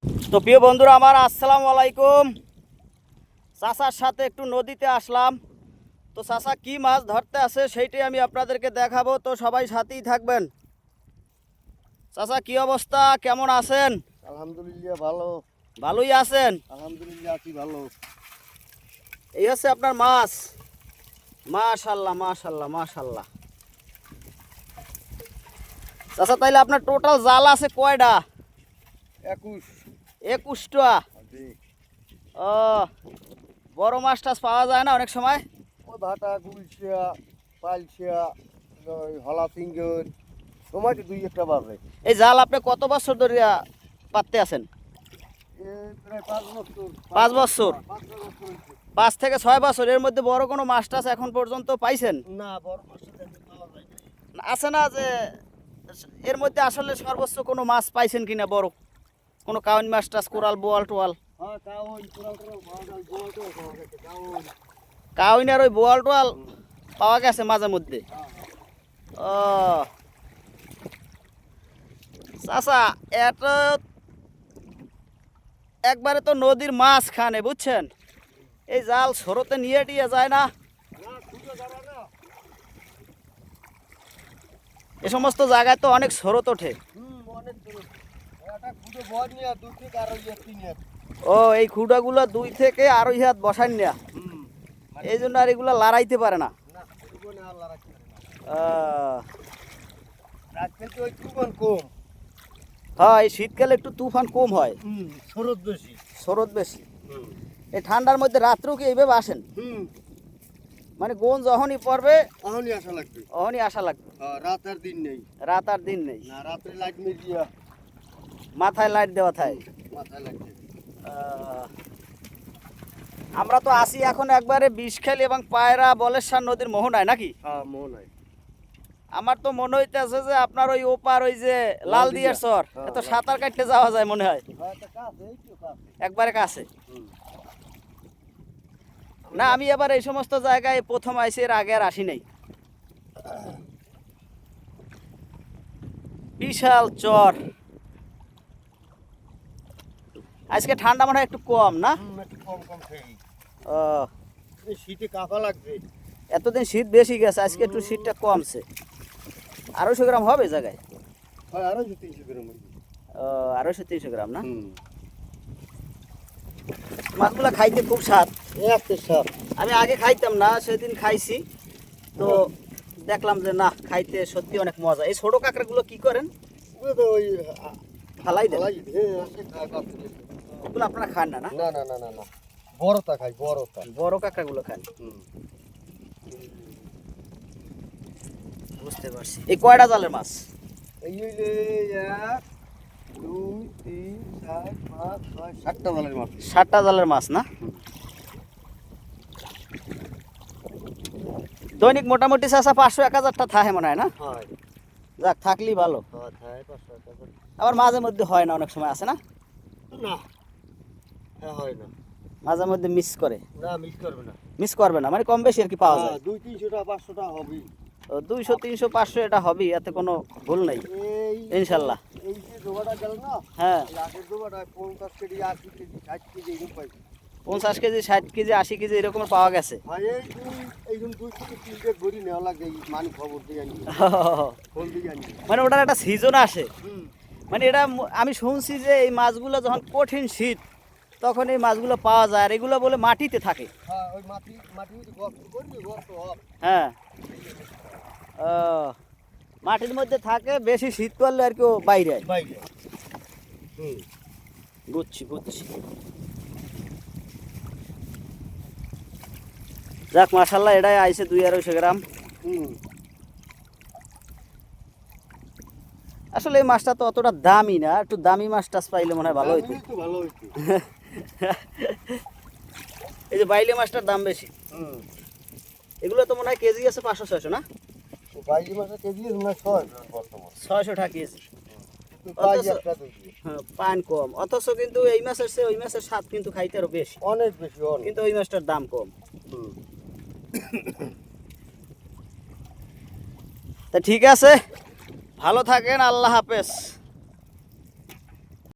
তো প্রিয় বন্ধুরা আমার আসসালামু আলাইকুম। চাচার সাথে একটু নদীতে আসলাম। তো চাচা কি মাছ ধরতে আছে সেইটাই আমি আপনাদেরকে দেখাবো, তো সবাই সাথেই থাকবেন। চাচা কি অবস্থা, কেমন আছেন? আলহামদুলিল্লাহ ভালো। ভালোই আছেন? আলহামদুলিল্লাহ আছি ভালো। এই হচ্ছে আপনার মাছ। মাশাল্লাহ মাশাল্লাহ মাশাল্লাহ। চাচা তাইলে আপনার টোটাল জাল আছে কয়টা? 21। 21টা। ও, বড় মাছ টাছ পাওয়া যায় না অনেক সময়? ও ভাটা গুলশিয়া পালশিয়া হলা সিঙ্গর সময় তো দুই একটা বাজে। এই জাল আপনি কত বছর ধরে পাততে আছেন? প্রায় 5 বছর। 5 বছর? 5 বছর হয়েছে। 5 থেকে 6 বছর। এর মধ্যে বড় কোনো মাছ টাছ এখন পর্যন্ত পাইছেন? না বড় মাছ পাওয়া যায় না। আছে না যে এর মধ্যে আসলে সর্বোচ্চ কোনো মাছ পাইছেন কিনা বড় কোনো কাউন মাছ টাছ, কোরাল, বোয়াল টোয়াল? হ্যাঁ কাউন কোরাল টোরাল পাওয়া যায়, বোয়াল টোরাল পাওয়া গেছে, কাউন। কাউন আর ওই বোয়াল টোয়াল পাওয়া গেছে মাঝে মধ্যে। ও চাচা, এটা একবারে তো নদীর মাছ খানে, বুঝছেন? এই জাল স্রোতে নিয়ে টিয়ে যায় না? না খুঁজে যাবে না। এ সমস্ত জায়গায় তো অনেক স্রোত ওঠে। অনেক দূর। এটা খুঁজে বড় নিয়ে দুই থেকে আর ওই 3 হাত। ও, এই খুঁটাগুলো 2 থেকে আড়াই হাত বসান না, এই জন্য আর এগুলো লড়াইতে পারে না। না জীবনে আর রাখতে পারে না। আহ, রাখতে তো ওই তুফান কম। হ্যাঁ, এই শীতকালে একটু তুফান কম হয়, স্রোত বেশি। স্রোত বেশি। এই ঠান্ডার মধ্যে রাত্রেও কি এইভাবে আসেন? মানে গোন যখনই পড়বে তখনই আসা লাগবে। তখনই আসা লাগবে? রাত আর দিন নেই। রাত আর দিন নেই? না রাত্রে লাইট মিলিয়া মাথায় লাইট দেওয়া থাকে? মাথায় লাগবে। আমরা তো আসি এখন একবারে বিষখালী এবং পায়রা বলেশ্বর নদীর মোহনায়, নাকি? হ্যাঁ মন হয়। আমার তো মনে হইতেছে যে আপনার ওই ওপার ওই যে লাল দিয়ার চর, এত সাঁতার কাটতে যাওয়া যায় মনে হয় একবারে কাছে। না, আমি এবার এই সমস্ত জায়গায় প্রথম আইসি, এর আগে আর আসি নাই। বিশাল চর। আজকে ঠান্ডা মনে হয় একটু কম, না? একটু কম কম খেয়ে ও, শীতে কাঁপা লাগবে। এতদিন শীত বেশি গেছে, আজকে একটু শীতটা কমছে। 250 গ্রাম হবে জায়গায়? হয় আরো 300 গ্রাম। ও, 250-300 গ্রাম না? মাছগুলা খাইতে খুব স্বাদ। একটা সাপ আমি আগে খাইতাম না, সেদিন খাইছি তো দেখলাম যে না, খাইতে সত্যি অনেক মজা। এই ছোট কাঁকড়াগুলো কি করেন? ওই ফালাই দেন? কাছে। ওগুলো আপনারা খান না? না, না না না না না বড়টা খাই, বড়টা। বড় কাঁকড়াগুলো খান। বুঝতে পারছি। এই কয়টা জালের মাছ? এই হইলে 1 2 3 4 5 6 7টা জালের মাছ। 7টা জালের মাছ না? দৈনিক মোটামুটি চাচা 500-1000টা থাকে মনে হয়, না? হয়। যাক, থাকলেই ভালো। হ্যাঁ থাকে 500 টাকা। আবার মাঝে মধ্যে হয় না, অনেক সময় আছে না? না হ্যাঁ হয় না। মাঝে মধ্যে মিস করে? না মিস করবে না। মিস করবে না মানে কম বেশি আর কি পাওয়া যায়। 200-300 টাকা 500 টাকা হবে। 200, 300, 500 এটা হবেই, এতে কোনো ভুল নেই ইনশাল্লাহ। এই যে জোগাড়া গেল না, হ্যাঁ, আগের জোগাড়া 50 কেজি 80 কেজি 60 কেজি এরকম পাইছি। 50 কেজি, 60 কেজি, 80 কেজি এরকম পাওয়া গেছে। ভাই এইরকম 2 থেকে 3 ব্যাগ ভরি নেওয়া লাগে। এই মানে খবর দিয়ে আনি, ফোন দিয়ে আনি। মানে ওটার একটা সিজন আসে। মানে এটা আমি শুনছি যে এই মাছগুলো যখন কঠিন শীত তখন এই মাছগুলো পাওয়া যায়, আর এগুলো বলে মাটিতে থাকে। হ্যাঁ ওই মাটির গর্ত করি, গর্ত হবে। হ্যাঁ, ও, মাটির মধ্যে থাকে, বেশি শীত পড়লে আর কি ও বাইরে হয়। বাইরে। বুঝছি বুঝছি। যাক মাশাল্লাহ, এটাই আইছে 200-250 গ্রাম। আসলে এই মাছটা তো অতটা দামি না, একটু দামি মাছ টাছ পাইলে মনে হয় ভালো হইতো। ভালো হইতো। এই যে বাইলে মাছটার দাম বেশি। এগুলো তো মনে হয় কেজি আছে 500-600, না? বাইরে মাছের কেজি মনে হয় 600 টাকা কেজি। হ্যাঁ, পান কম, অথচ কিন্তু এই মাছের চেয়ে ওই মাছের স্বাদ কিন্তু খাইতে আরো বেশি, অনেক বেশি। কিন্তু ওই মাছটার দাম কম। তা ঠিক আছে, ভালো থাকেন, আল্লাহ হাফেজ।